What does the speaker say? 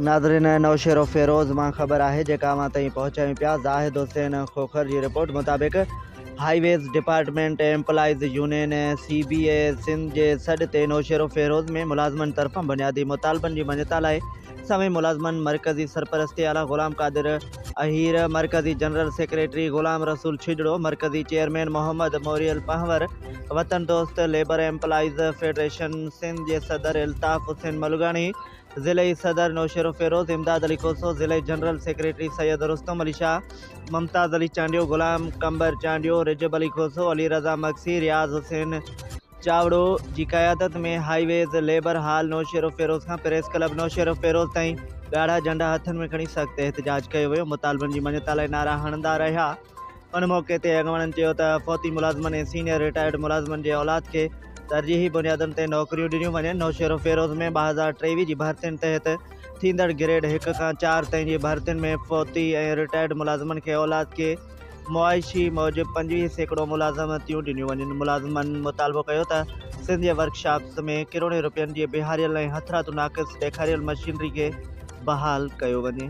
नाज़रीन, नौशेरो फेरोज़ मां ख़बर है जेका मां ताईं पहुंचायूं पिया। ज़ाहिद हुसैन खोखर जी रिपोर्ट मुताबिक़ highways department employees union CBA Sindh जे सॾ ते नौशेरो फेरोज़ में मुलाज़मनि तरफ़ां बुनियादी मुतालबनि जी मञता लाइ समें मुलाज़मनि मरकज़ी सरपरस्ती आला ग़ुलाम क़ादिर अहीर, मरकज़ी जनरल सेक्रेटरी ग़ुलाम रसूल छिजड़ो, मरकज़ी चेयरमैन मोहम्मद मोरियल पहवर, वतन दोस्त लेबर एम्प्लॉइज़ फेडरेशन सिंध जे सदर अल्ताफ़ हुसैन मलगानी, ज़िले सदर नौशेरो फेरोज़ इमदाद अली कोसो, ज़िले जनरल सेक्रेटरी सैयद रुस्तम अली शाह, मुमताज़ अली चांडियो, गुलाम कंबर चांडियो, रिजब अली कोसो, अली रज़ा मक्सी, रियाज़ हुसैन चावड़ो जी क़यादत में हाईवेज़ लेबर हाल नौशेरो फेरोज़ खां प्रेस क्लब नौशेरो फेरोज़ ताईं ॻाढ़ा झंडा हथनि में खणी सख़्त एहतजाज कयो वियो। मुतालबनि जी मञता लाइ नारा हणंदा रहिया। उन मौक़े ते अॻवाननि चयो त फ़ौती मुलाज़मनि ऐं सीनियर रिटायर्ड मुलाज़मनि जे औलाद खे तरजीही बुनियादुनि ते नौकरियूं ॾिनियूं वञनि। नौशेरो फेरोज़ में 2023 जी भर्तियुनि तहत थींदड़ ग्रेड 1 खां 4 ताईं जी भर्तियुनि में फ़ौती ऐं रिटायर्ड मुलाज़मनि खे औलाद खे मुआइशी मूजिबि 25% मुलाज़मतियूं ॾिनियूं वञनि। मुलाज़मनि मुतालबो कयो त सिंध जे वर्कशॉप्स में किरोड़े रुपयनि जी बिहारियल ऐं हथरादू नाक़िस ॾेखारियल मशीनरी खे बहाल कयो वञे।